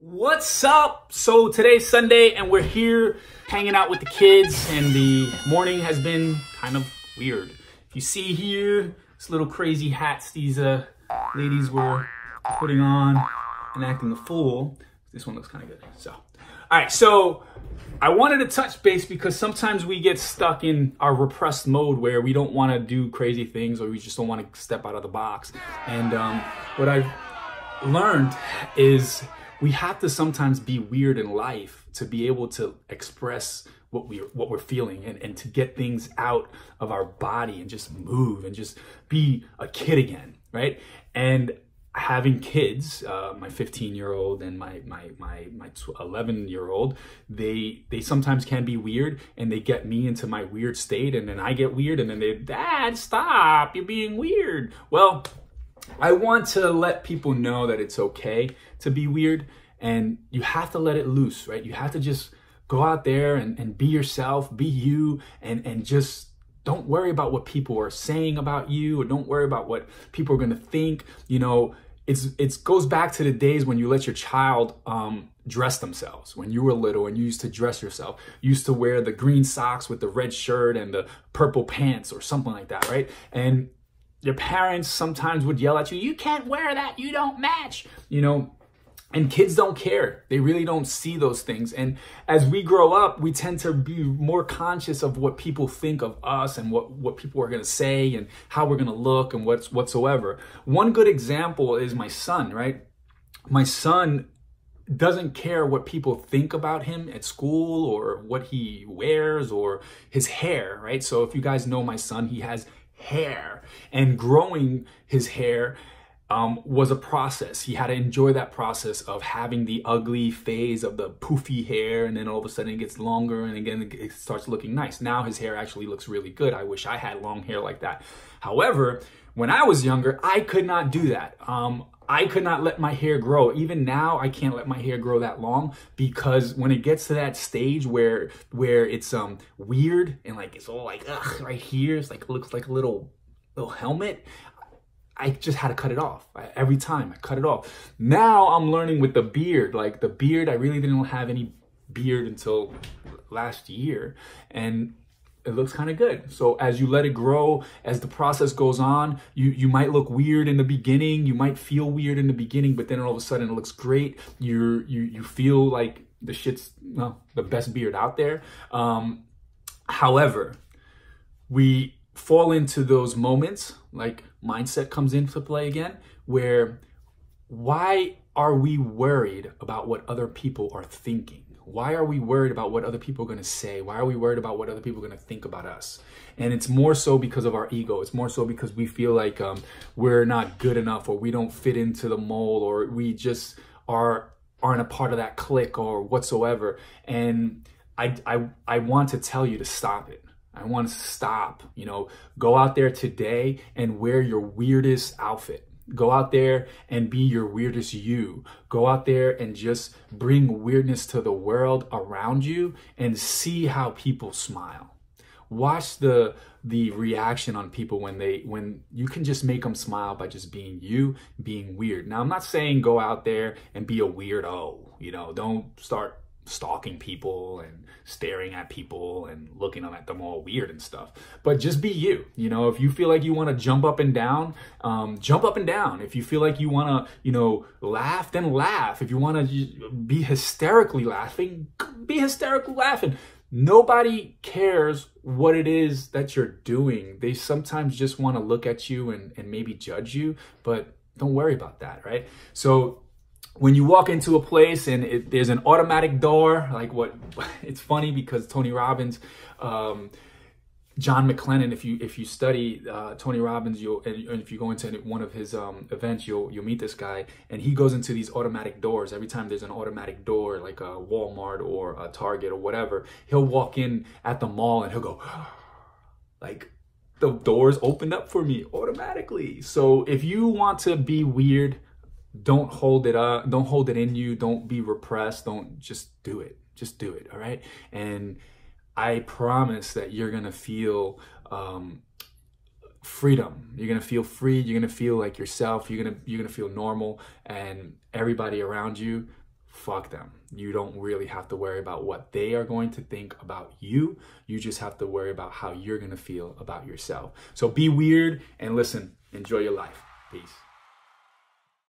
What's up? So today's Sunday and we're here hanging out with the kids, and the morning has been kind of weird. If you see here, this little crazy hats these ladies were putting on and acting a fool. This one looks kind of good. So, all right, so I wanted to touch base because sometimes we get stuck in our repressed mode where we don't want to do crazy things, or we just don't want to step out of the box. And what I've learned is we have to sometimes be weird in life to be able to express what we're feeling, and to get things out of our body and just move and just be a kid again, right? And having kids, my 15-year-old and my 11-year-old, they sometimes can be weird, and they get me into my weird state, and then I get weird, and then Dad, stop, you're being weird. Well, I want to let people know that it's okay to be weird, and you have to let it loose, right? You have to just go out there and be yourself, be you, and just don't worry about what people are saying about you, or don't worry about what people are going to think. You know, it goes back to the days when you let your child dress themselves. When you were little and you used to dress yourself, you used to wear the green socks with the red shirt and the purple pants or something like that, right? And your parents sometimes would yell at you, you can't wear that, you don't match, you know, and kids don't care. They really don't see those things. And as we grow up, we tend to be more conscious of what people think of us, and what people are going to say, and how we're going to look, and whatsoever. One good example is my son, right? My son doesn't care what people think about him at school, or what he wears, or his hair, right? So if you guys know my son, he has hair, and growing his hair was a process. He had to enjoy that process of having the ugly phase of the poofy hair, and then all of a sudden it gets longer, and again it starts looking nice. Now his hair actually looks really good. I wish I had long hair like that. However, when I was younger, I could not do that. I could not let my hair grow. Even now, I can't let my hair grow that long, because when it gets to that stage where it's weird, and like it's all like right here, it's like it looks like a little helmet, I just had to cut it off. Every time I cut it off. Now I'm learning with the beard. Like the beard, I really didn't have any beard until last year, and it looks kind of good. So as you let it grow, as the process goes on, you might look weird in the beginning. You might feel weird in the beginning, but then all of a sudden it looks great. You feel like the shit's the best beard out there. However, we fall into those moments, like mindset comes into play again, where why are we worried about what other people are thinking? Why are we worried about what other people are going to say? Why are we worried about what other people are going to think about us? And it's more so because of our ego. It's more so because we feel like we're not good enough, or we don't fit into the mold, or we just aren't a part of that clique or whatsoever. And I want to tell you to stop it. I want to stop, go out there today and wear your weirdest outfit. Go out there and be your weirdest you. Go out there and just bring weirdness to the world around you, and see how people smile. Watch the reaction on people when you can just make them smile by just being you, being weird. Now, I'm not saying go out there and be a weirdo, don't start stalking people and staring at people and looking at them all weird and stuff, but just be you. If you feel like you want to jump up and down, jump up and down. If you feel like you want to laugh, then laugh. If you want to be hysterically laughing, be hysterically laughing. Nobody cares what it is that you're doing. They sometimes just want to look at you and maybe judge you, but don't worry about that, right? So when you walk into a place and there's an automatic door, it's funny because Tony Robbins, John McClellan, if you study Tony Robbins, and if you go into one of his events, you'll meet this guy, and he goes into these automatic doors. Every time there's an automatic door, like a Walmart or a Target or whatever, he'll walk in at the mall and he'll go, like, the doors opened up for me automatically. So if you want to be weird, don't hold it up. Don't hold it in you. Don't be repressed. Just do it. Just do it. All right. And I promise that you're going to feel freedom. You're going to feel free. You're going to feel like yourself. You're going to feel normal, and everybody around you fuck them. You don't really have to worry about what they are going to think about you. You just have to worry about how you're going to feel about yourself. So be weird and listen, enjoy your life. Peace.